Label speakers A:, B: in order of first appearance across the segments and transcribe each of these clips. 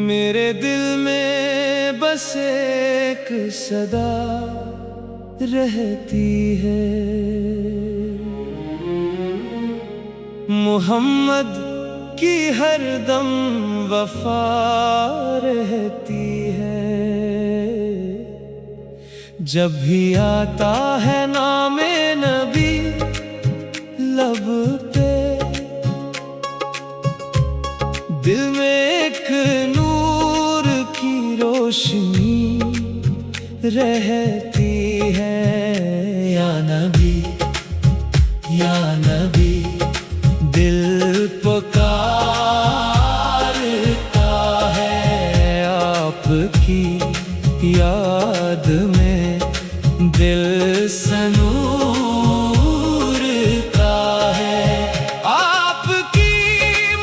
A: मेरे दिल में बस एक सदा रहती है, मोहम्मद की हरदम वफा रहती है। जब भी आता है नामे नबी लब पे, दिल में एक नूर की रोशनी रहती है। या नबी या नबी दिल पुकारता है, आपकी याद में दिल सनूरता है। आपकी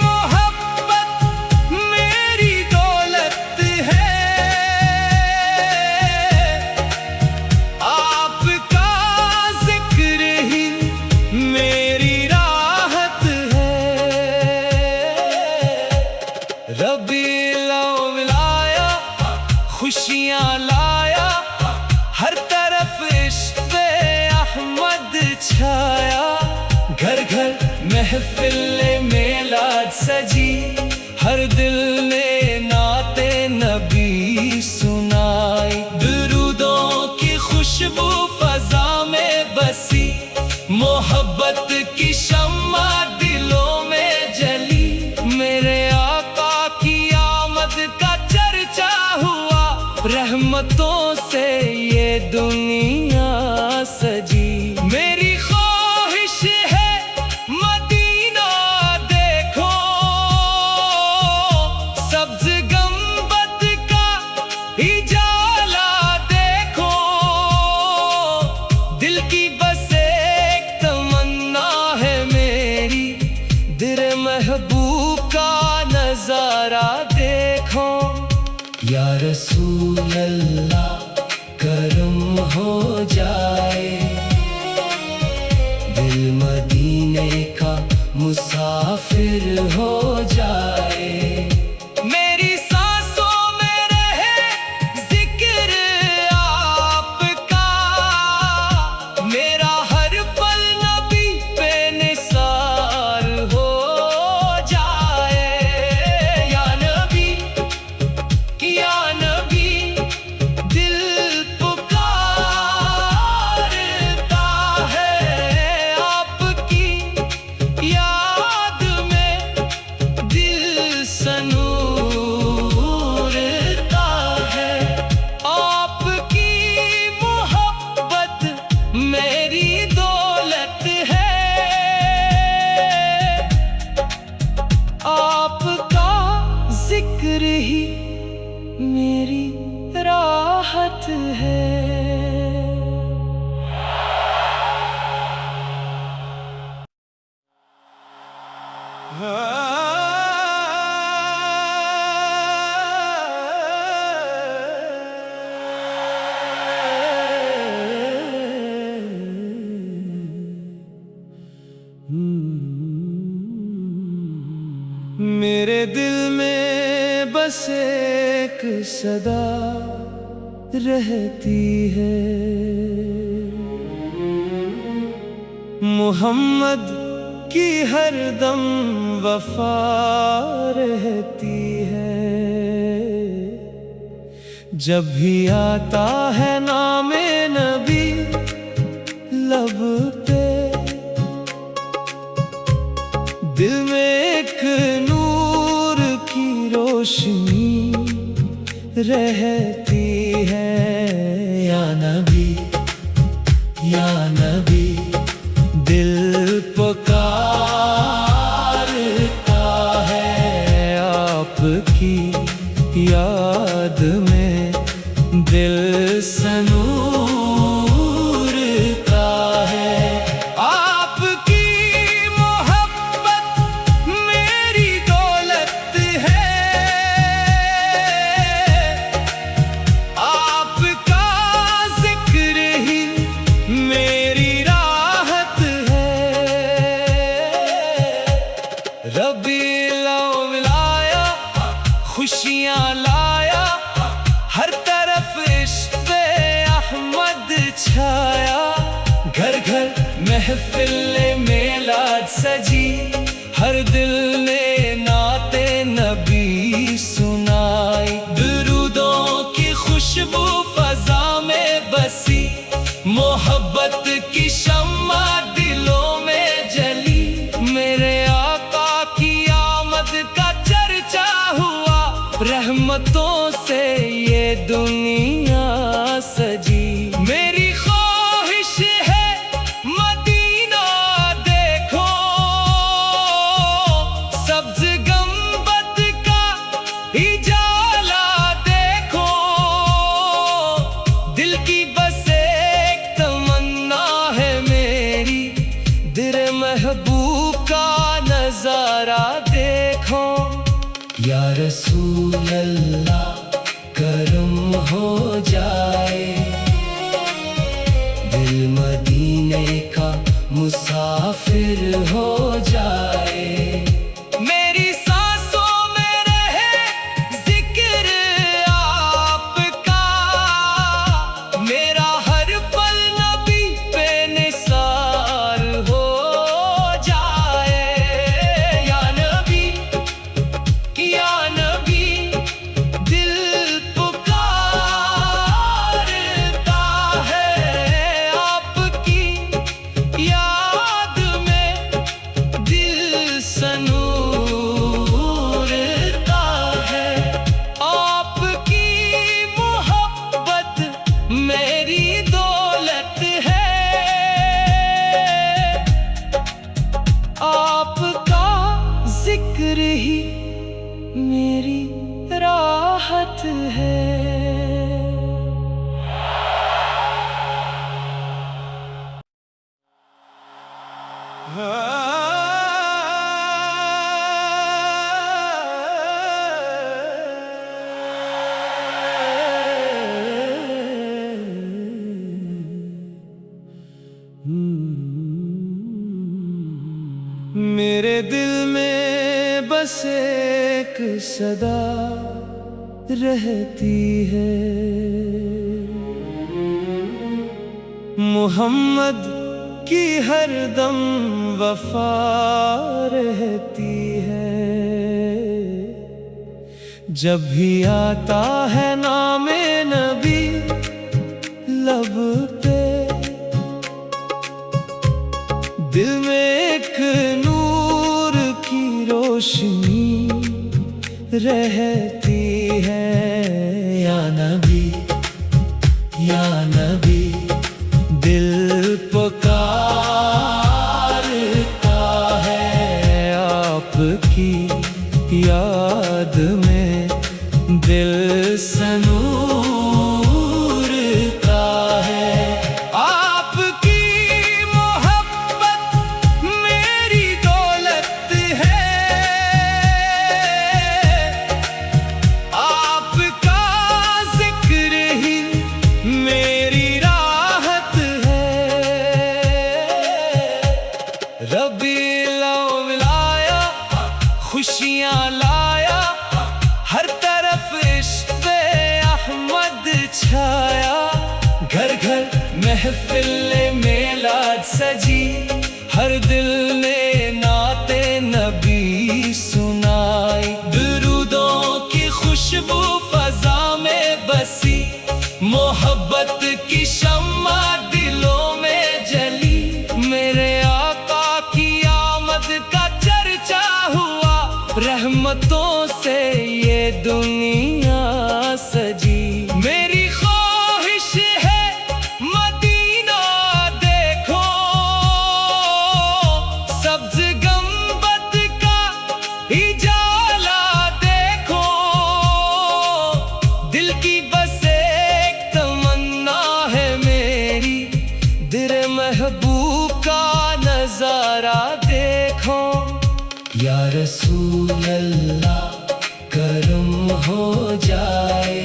A: मोहब्बत मेरी दौलत है, आपका जिक्र ही मेरी राहत है। रबीउल अव्वल आया, खुशियाँ लाया, हर तरफ इश्क़ अहमद छाया। घर घर महफिल मेलाद सजी, हर दिल ने नाते नबी सुनाई। दुरूदों की खुशबू फज़ा में बसी, मोहब्बत की शम्मा दिलों में जली। मेरे आका की आमद का चर्चा हुआ, रहमतों से ये दुनिया सजी। मेरी ख्वाहिश है मदीना देखो, सब्ज गंबद का इजाला देखो। दिल की बस एक तमन्ना है मेरी, दिल महबूब का नजारा देखो। या रसूल अल्लाह करम हो जाए, दिल मदीने का मुसाफिर हो जाए। मेरी सांसों में रहे जिक्र आपका, मेरा हर पल नबी पे निसार हो जाए। या नबी या नबी दिल पुकारता है, आपकी याद में दिल सनूरता है। आपकी मोहब्बत मेरी दौलत है, आपका जिक्र ही मेरी राहत है। मेरे दिल में बस एक सदा रहती है, मोहम्मद की हरदम वफा रहती है। जब भी आता है नामे नबी लब पे, दिल में एक नूर की रोशनी रहती है। या नबी या नबी दिल पुकारता है, आपकी याद में दिल सनूरता है। आपकी मोहब्बत मेरी दौलत है, रबीउल अव्वल आया, खुशियाँ लाया, हर तरफ इश्क़ अहमद छाया। घर घर महफिल मेलाद सजी, हर दिल ने नाते नबी सुनाई। दुरूदों की खुशबू फ़ज़ा में बसी, मोहब्बत की शम्मा दिलों में जली। मेरे आका की आमद का चर्चा हुआ, रहमतों से ये दुनिया सजी। मेरी ख्वाहिश है मदीना देखो, सब्ज़ गंबद का इजाला देखो। दिल की बस एक तमन्ना है मेरी, दिल महबूब का नजारा देखो। या रसूल अल्लाह करम हो जाए, दिल मदीने का मुसाफिर हो जाए। मेरी सांसों में रहे जिक्र आपका, मेरा हर पल नबी पे निसार हो जाए। या नबी, या नबी, दिल पुकारता है आपकी याद में, दिल सनूरता है। आपकी मोहब्बत मेरी दौलत है, आपका जिक्र ही मेरी राहत है। मेरे दिल में बस एक सदा रहती है, मोहम्मद की हरदम वफा रहती है। जब भी आता है नामे नबी लब पे, दिल में एक नूर की रोशनी रहती है। या नबी, या नबी, दिल पुकारता है आपकी याद में, दिल सनूरता है। आपकी मोहब्बत मेरी दौलत है, आपका जिक्र ही मेरी राहत है। रबीउल अव्वल आया, खुशियाँ लाया, हर तरफ इश्क़ अहमद छाया। घर घर महफिल मेलाद सजी, हर दिल ने नाते नबी सुनाई। दुरूदों की खुशबू फ़ज़ा में बसी, मोहब्बत की शम्मा दिलों में जली। मेरे आका की आमद का चर्चा हुआ, रहमतों से ये दुनिया सजी। मेरी ख्वाहिश है मदीना देखो, सब्ज़ गंबद का इजाला देखो। दिल की बस एक तमन्ना है मेरी, दिल महबूब का नजारा देखो। या रसूल अल्लाह करम हो जाए,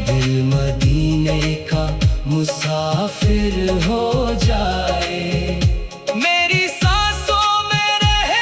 A: दिल मदीने का मुसाफिर हो जाए। मेरी सांसों में रहे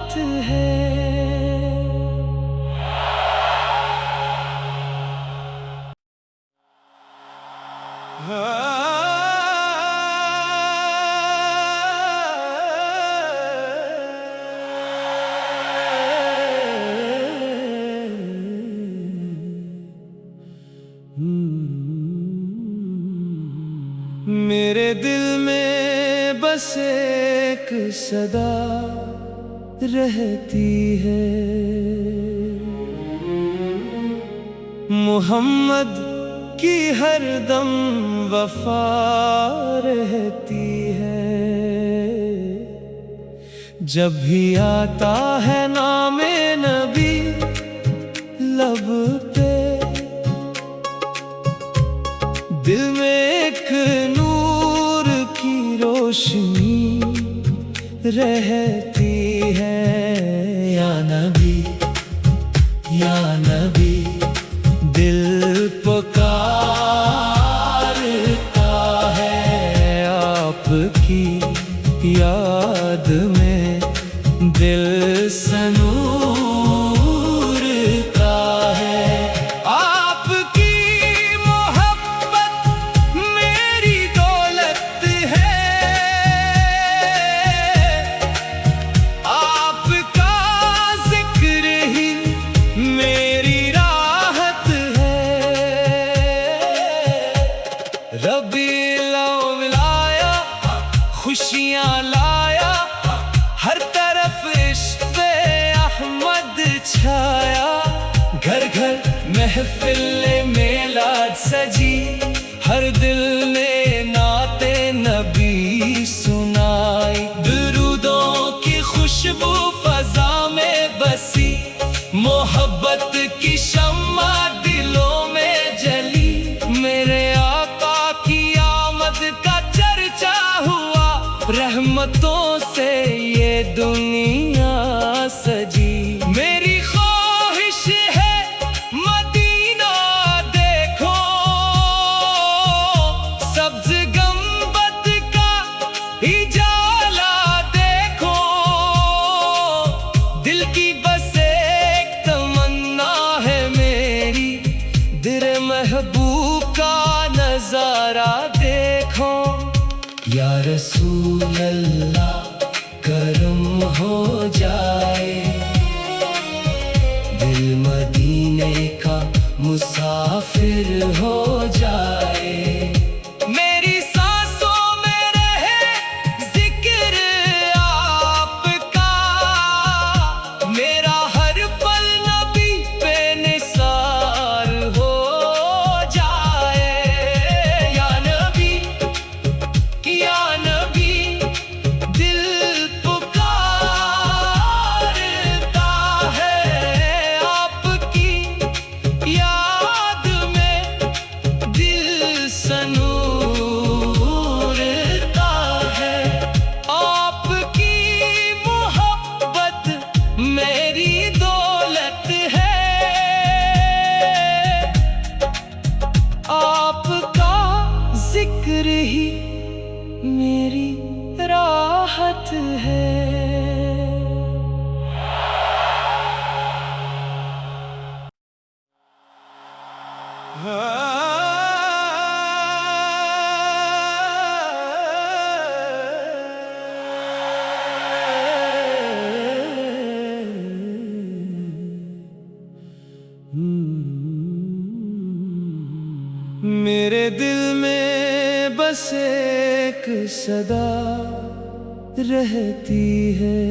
A: राहत है। मेरे दिल में बस एक सदा रहती है, मोहम्मद की हरदम वफा रहती है। जब भी आता है नामे नबी लब पे, दिल में एक नूर की रोशनी रहती है। या नबी या नबी दिल पुकारता है, आपकी याद में दिल सनूरता है। आपकी मोहब्बत मेरी दौलत है, आपका जिक्र ही मेरी राहत है। रबीउल अव्वल आया, खुशियाँ लाया, हर तरफ इश्क़ अहमद छाया। घर घर महफिल मेलाद सजी, हर दिल ने नाते नबी सुनाई। दुरूदों की खुशबू फज़ा में बसी, मोहब्बत की शम्मा दिलों में जली। मेरे आका की आमद का चर्चा हुआ, रहमतों से ये दुनिया सजी। मेरी ख्वाहिश है मदीना देखो, सब्ज गंबद का इजाला देखो। दिल की बस एक तमन्ना है मेरी, दिल महबूब का नजारा देखो। या रसूल अल्लाह करम हो जाए, दिल मदीने का मुसाफिर हो जाए। मेरी सांसों में रहे जिक्र आपका, मेरा हर पल नबी पे निसार हो जाए। या नबी या नबी दिल पुकारता है, आपकी याद में दिल सनूरता है। आपकी मोहब्बत मेरी दौलत है, आपका जिक्र ही मेरी राहत है। मेरे दिल में बस एक सदा रहती है,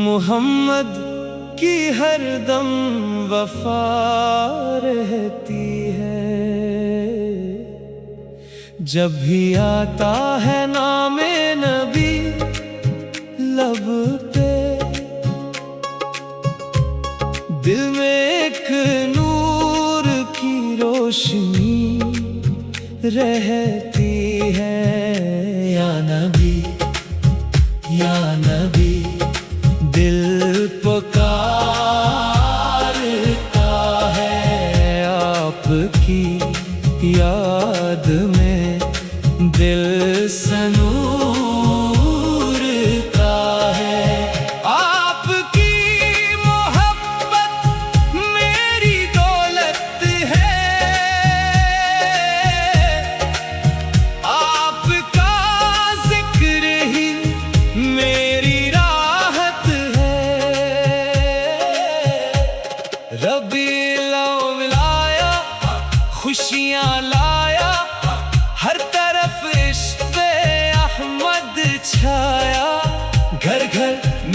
A: मोहम्मद की हरदम वफा रहती है। जब भी आता है नामे नबी लब पे, दिल में एक नूर की रोशनी रहती है। या नबी या नबी दिल पुकारता है, आपकी याद में दिल सनूर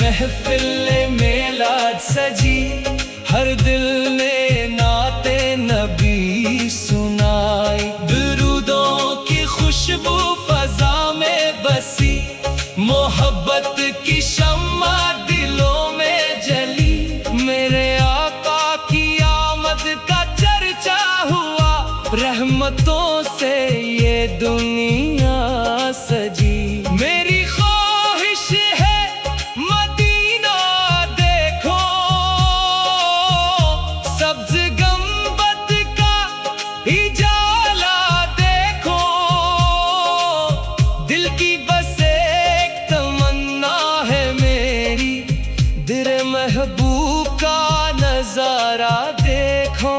A: महफिल मेलाद सजी, हर दिल ने नाते नबी सुनाई। दुरूदों की खुशबू फजा में बसी, मोहब्बत की शम्मा दिलों में जली। मेरे आका की आमद का चर्चा हुआ, रहमतों से ये दुनिया सजी। मेरी ख्वाहिश है मदीना देखो, सब्ज गंबद का इजाला देखो। दिल की बस एक तमन्ना है मेरी, दिल महबूब का नजारा देखो।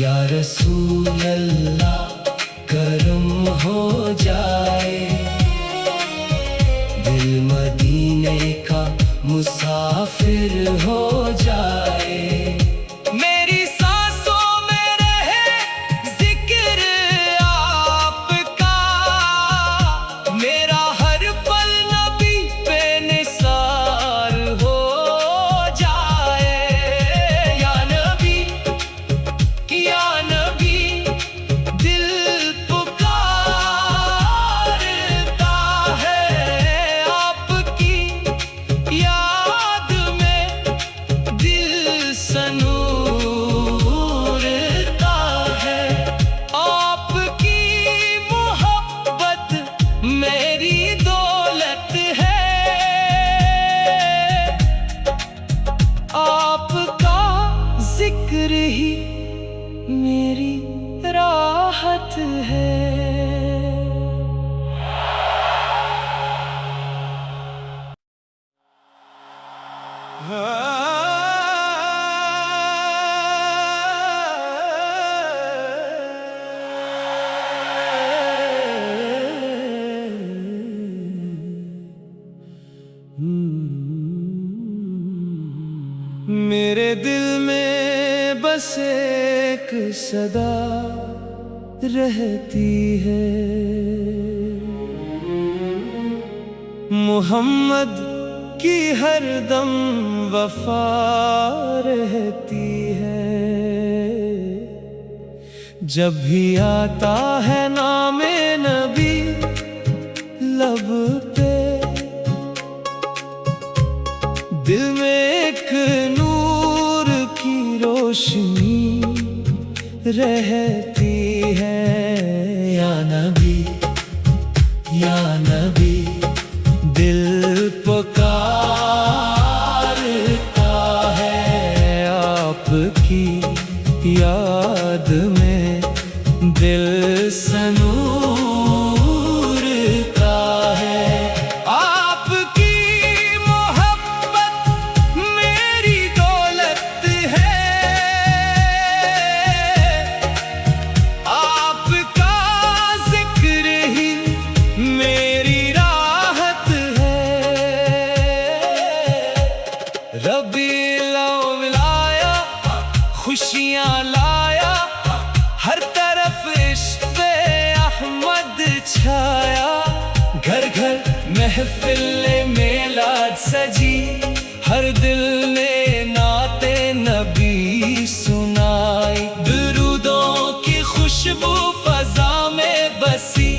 A: या रसूल अल्लाह करम हो जाए, दिल मदीने का मुसाफिर हो जाए। मेरी सांसों में रहे जिक्र आपका, मेरा हर पल नबी पे निसार हो जाए। या नबी, या नबी, दिल पुकारता है आपकी याद में, दिल सनूरता है। आपकी मोहब्बत मेरी दौलत है, आपका जिक्र ही मेरी राहत है। मेरे दिल में बस एक सदा रहती है, मोहम्मद की हरदम वफा रहती है। जब भी आता है नामे नबी लब पे, दिल में एक नूर की रोशनी रहती है। या नबी, या नबी, दिल पुकारता है आपकी याद में, दिल सनूरता है। आपकी मोहब्बत मेरी दौलत है, आपका जिक्र ही मेरी राहत है। रबीउल अव्वल आया, खुशियाँ लाया, हर तरफ इश्क़ पे अहमद छाया। घर घर महफिल मेलाद सजी, हर दिल ने नाते नबी सुनाई। दुरूदों की खुशबू फजा में बसी,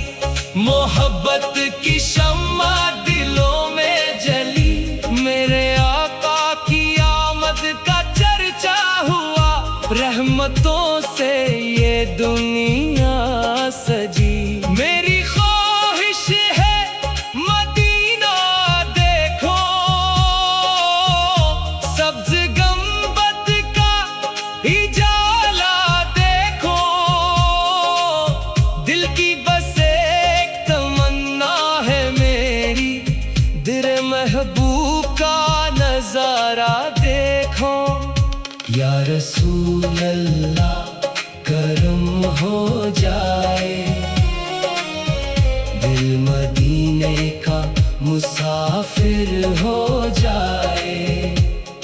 A: मोहब्बत की शम्मा दिलों में जली। मेरे आका की आमद का चर्चा हुआ, रहमतों से ये दुनिया सजी। मेरी ख्वाहिश है मदीना देखो, सब्ज गंबद का इजाला देखो। दिल की बस एक तमन्ना है मेरी, दिल महबूब का नजारा देखो। या रसूल अल्लाह करम हो जाए, दिल मदीने का मुसाफिर हो जाए।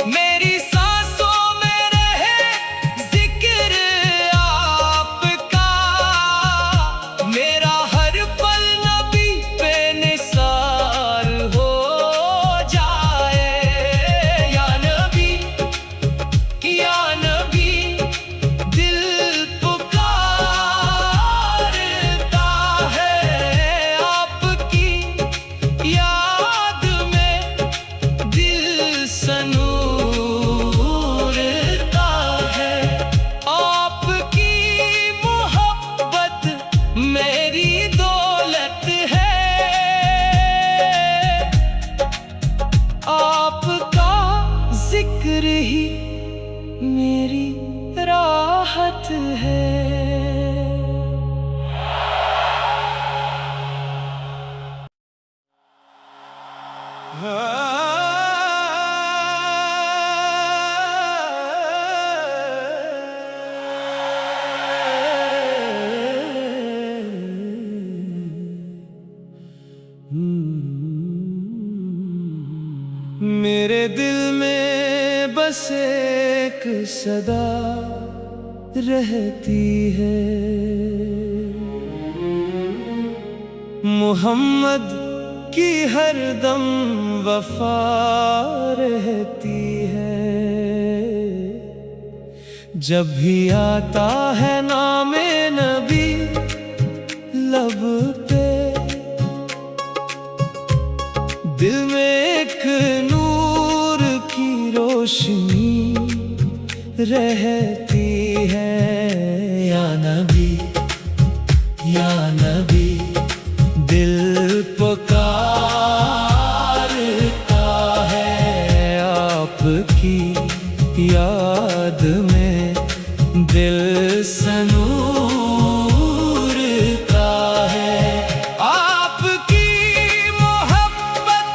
A: मेरी सांसों में रहे जिक्र आपका, मेरा हर पल नबी पे निसार हो जाए। मेरे दिल में बस एक सदा रहती है, मोहम्मद की हरदम वफा रहती है। जब भी आता है नामे नबी लब पे, दिल में एक नूर की रोशनी रहती है। या नबी या नबी, दिल पुकारता है आपकी याद में, दिल सनूरता है। आपकी मोहब्बत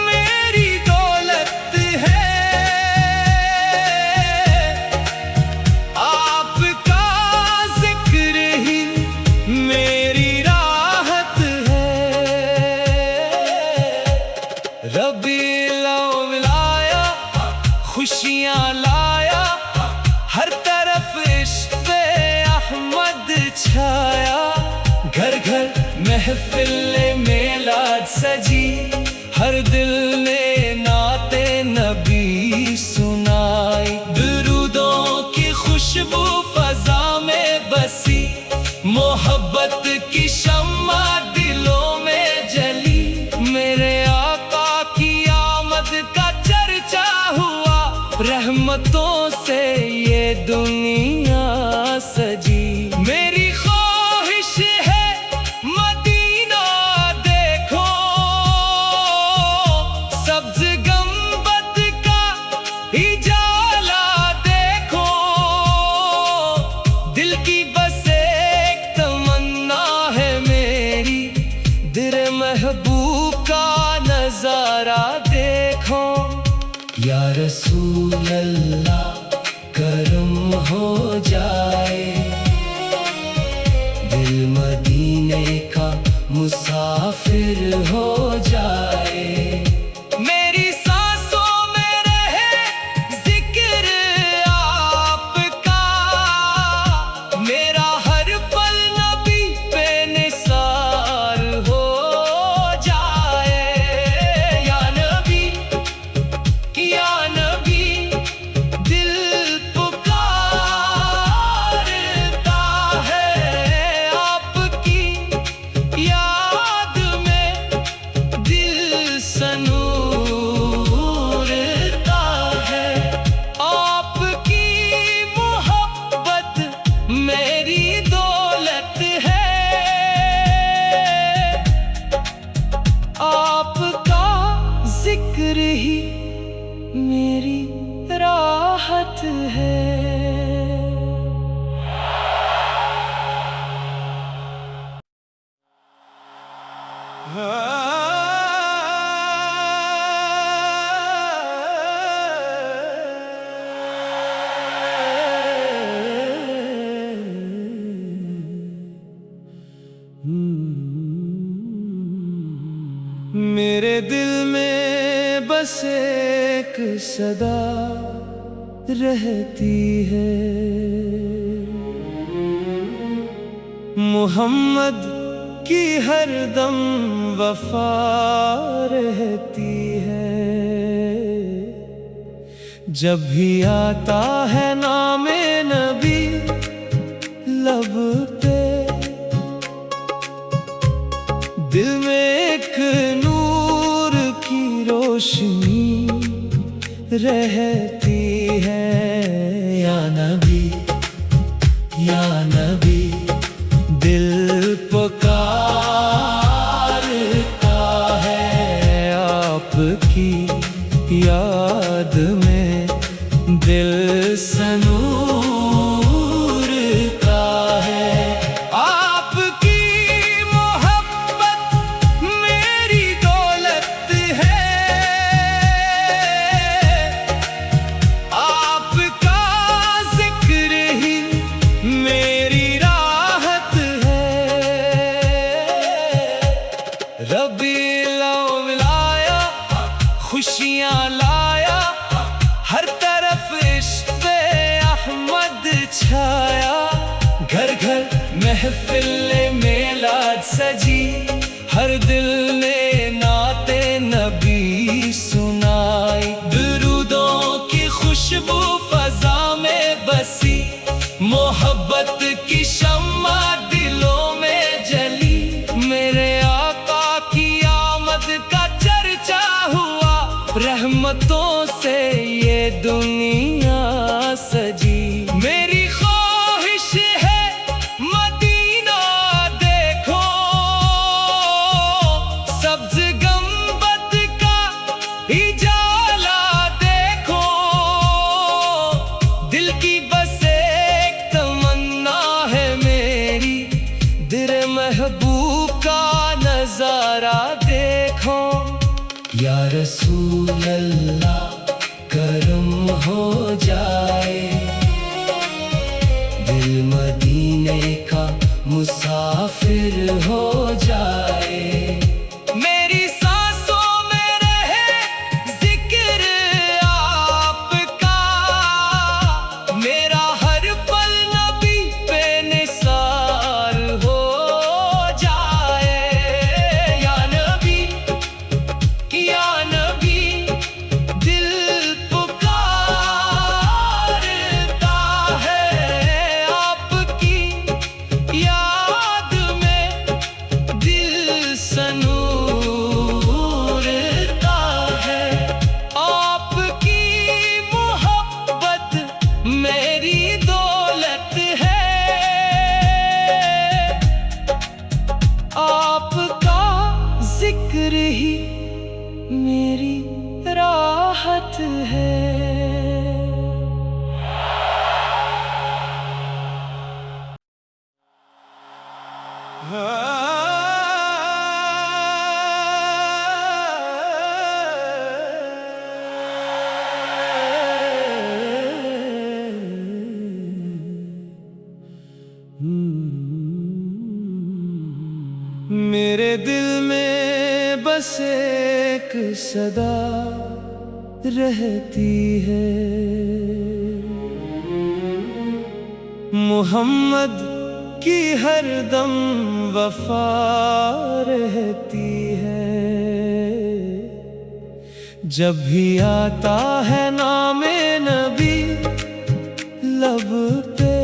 A: मेरी दौलत है, आपका जिक्र ही मेरी राहत है। रबीउल अव्वल आया, खुशियाँ लाया, हर तरफ इश्क़ अहमद छाया। घर घर महफिल मेलाद सजी, हर दिल ने नाते नबी सुनाई। दुरूदों की खुशबू फज़ा में बसी, मोहब्बत की शम्मा दिलों में जली। मेरे आका की आमद का चर्चा हुआ, रहमतों से ये दुनिया सजी। मेरी ख्वाहिश है मदीना देखो, सब्ज गंबद का इजाला देखो। दिल की बस एक तमन्ना है मेरी, दिल महबूब का नजारा देखो। या रसूल अल्लाह करम हो जाए, दिल मदीने का मुसाफिर हो जाए। मेरी सांसों में रहे जिक्र आपका, मेरा हर पल नबी पे निसार हो जाए। या नबी या नबी, दिल पुकारता है आपकी याद में, दिल सनूरता है। आपकी मोहब्बत मेरी दौलत है, आपका जिक्र ही मेरी राहत है। मेरे दिल में बस एक सदा रहती है, मोहम्मद की हरदम वफा रहती है। जब भी आता है नामे नबी लब पे, दिल में एक नूर की रोशनी रहती है। या नबी या नबी, दिल पुकारता है आपकी याद में, दिल सनूरता है। आपकी मोहब्बत मेरी दौलत है, लो मिलाया, खुशियाँ लाया, हर तरफ इश्क़ अहमद छाया। घर घर महफिल मेलाद सजी, हर दिल ने नाते नबी सुनाई। दुरूदों की खुशबू फ़ज़ा में बसी, मोहब्बत की शम्मा दिलों में जली। मेरे आका की आमद का चर्चा हुआ, रहमतों से ये दुनिया सजी। मेरी ख्वाहिश है मदीना देखो, सब्ज़ गंबद का इजाला देखो। दिल की बस एक तमन्ना है मेरी, दिल महबूब का नज़ारा देखो। या रसूल अल्लाह करम हो जाए, दिल मदीने का मुसाफिर हो जाए। मेरी सांसों में रहे जिक्र आपका, मेरा हर पल नबी पे निसार हो जाए। या नबी, या नबी, दिल पुकारता है आपकी याद में, दिल सनूरता है। आपकी मोहब्बत मेरी दौलत है, आपका जिक्र ही मेरी राहत है। मेरे दिल में बस एक सदा रहती है, मोहम्मद की हरदम वफा रहती है। जब भी आता है नामे नबी लब पे,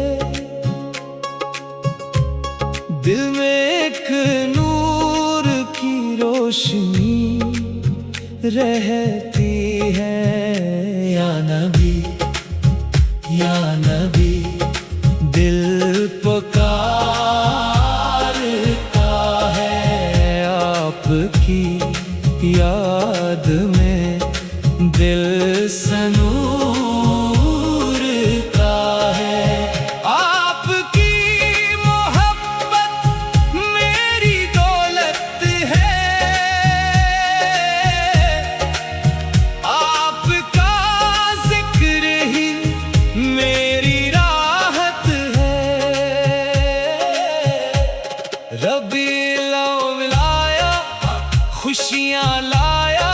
A: दिल में एक नूर की रोशनी रहती है। या नबी, या नबी, दिल पुकारता है आपकी याद में, दिल सनूरता है। आपकी मोहब्बत मेरी दौलत है, आपका जिक्र ही मेरी राहत है। रबीउल अव्वल आया, खुशियाँ लाया,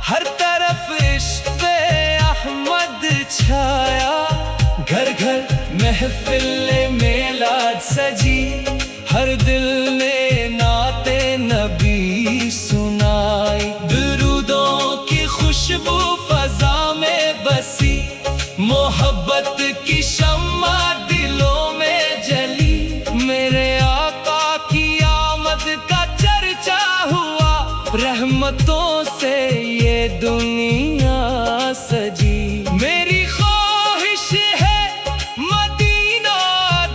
A: हर तरफ इश्क़ अहमद छाया। घर घर महफिल मेलाद सजी, हर दिल ने नाते नबी सुनाई। दुरूदों की खुशबू फ़ज़ा में बसी, मोहब्बत की शम्मा दिलों में जली। मेरे आका की आमद का चर्चा हुआ, रहमतों से ये दुनिया सजी। मेरी ख्वाहिश है मदीना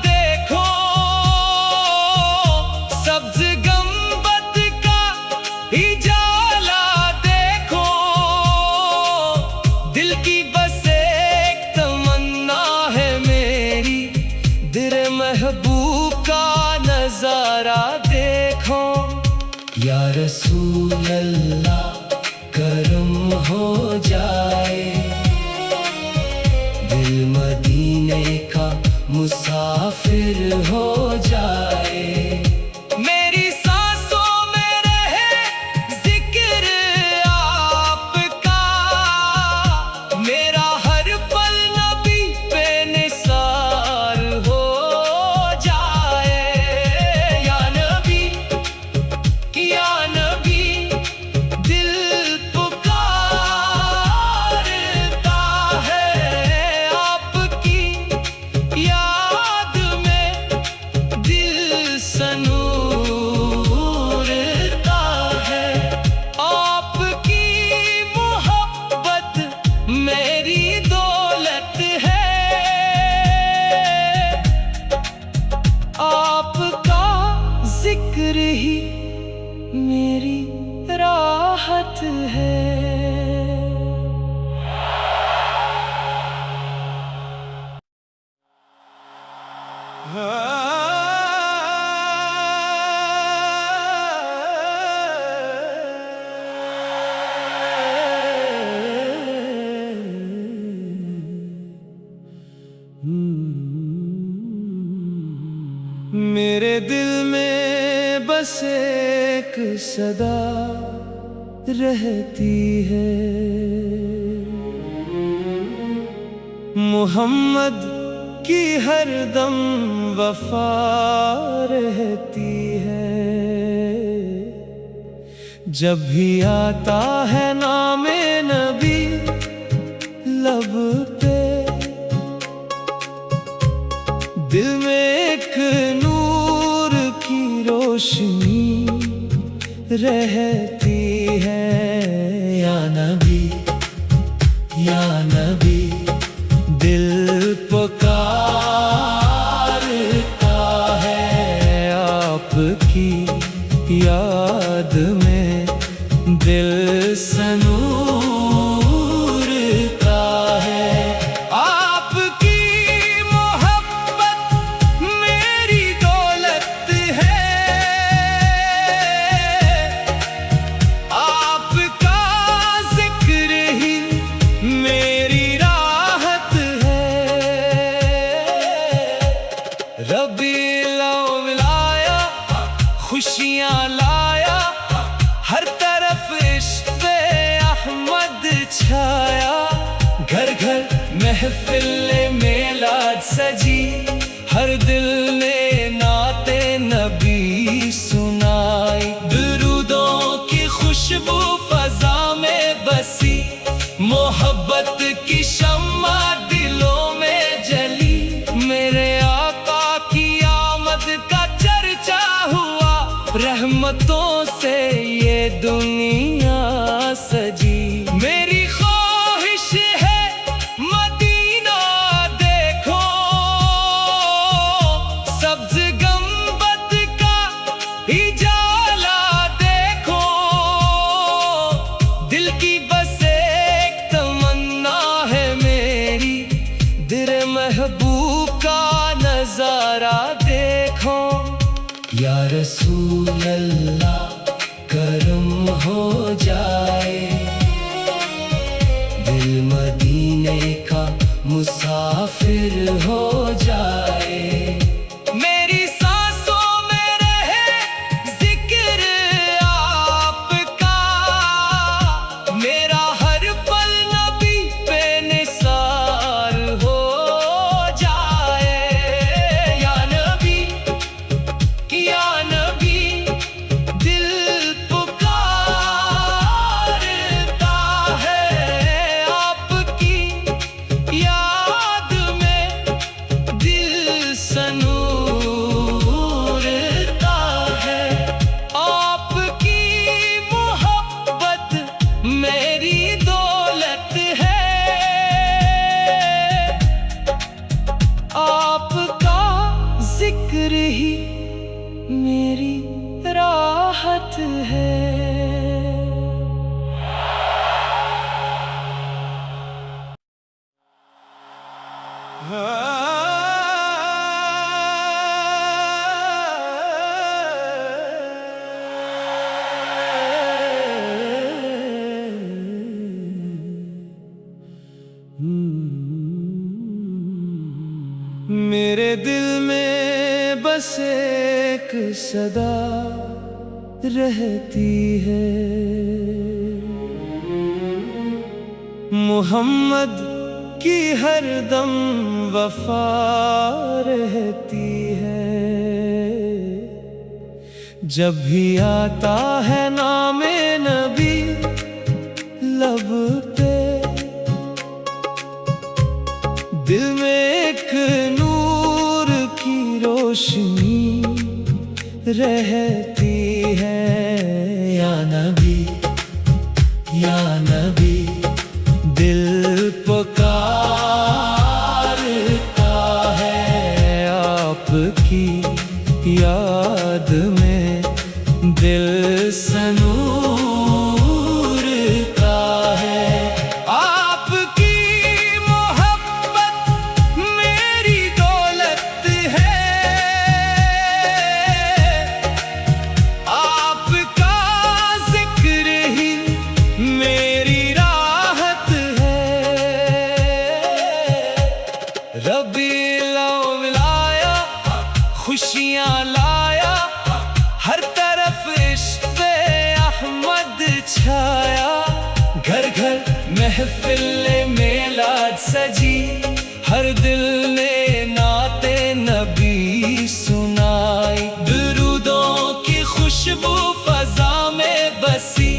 A: देखो, सब्ज़ गंबद का इजाला देखो। दिल की बस एक तमन्ना है मेरी, दिल महबूब का नज़ारा देखो। या रसूल अल्लाह करम हो जाए, दिल मदीने का मुसाफिर हो जाए। मेरी सांसों में रहे राहत है। मेरे दिल में बस एक सदा रहती है, मोहम्मद की हरदम वफा रहती है। जब भी आता है नामे नबी लब पे, दिल में एक नूर की रोशनी रहती है। या नबी दिल पुकारता है, आपकी याद में दिल सनूरता है। आपकी मोहब्बत मेरी दौलत है, आपका जिक्र ही मेरी राहत है। रबीउल अव्वल आया, खुशियाँ लाया, हर तरफ इश्क़ अहमद छाया। घर घर महफिल मेलाद सजी, हर दिल ने नाते नबी सुनाई। दुरूदों की खुशबू फज़ा में बसी, मोहब्बत की शम्मा दिलों में जली। मेरे आका की आमद का चर्चा हुआ, रहमतों से ये दुनिया सजी। मेरी ख्वाहिश है मदीना देखो, सब्ज गंबद का इजाला देखो। दिल की बस एक तमन्ना है मेरी, दिल महबूब का नजारा देखो। या रसूल अल्लाह करम हो जाए, दिल मदीने का मुसाफिर हो जाए। मेरी सांसों में रहे जिक्र आपका, मेरा हर पल नबी पे निसार हो जाए। या नबी दिल पुकारता है, आपकी याद में दिल सनूरता है। आपकी मोहब्बत मेरी दौलत है, आपका जिक्र ही मेरी राहत है। मेरे दिल में बस एक सदा रहती है, मोहम्मद की हरदम वफा रहती है। जब भी आता है नामे नबी लब पे, दिल में एक नूर की रोशनी रहती है। या नबी दिल पुकारता है, आपकी याद में दिल सनूरता महफिल मेलाद सजी, हर दिल ने नाते नबी सुनाई। दुरूदों की खुशबू फजा में बसी,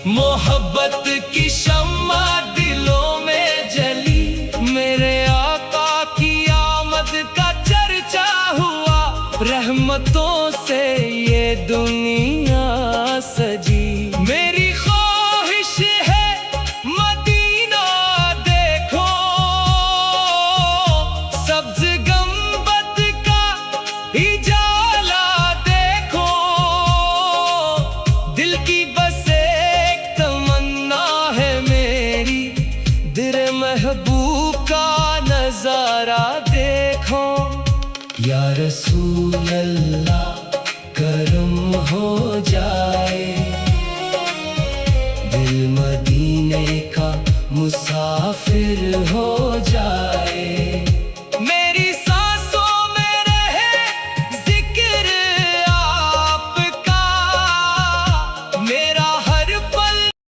A: मोहब्बत की शम्मा दिलों में जली। मेरे आका की आमद का चर्चा हुआ, रहमतों से ये दुनिया सजी। मेरी ख्वाहिश है मदीना देखो, सब्ज गंबद का इजाला देखो। दिल की बस एक तमन्ना है मेरी, दिल महबूब का नजारा देखो। या रसूल अल्लाह करम हो जाए, दिल मदीने का मुसाफिर हो जाए।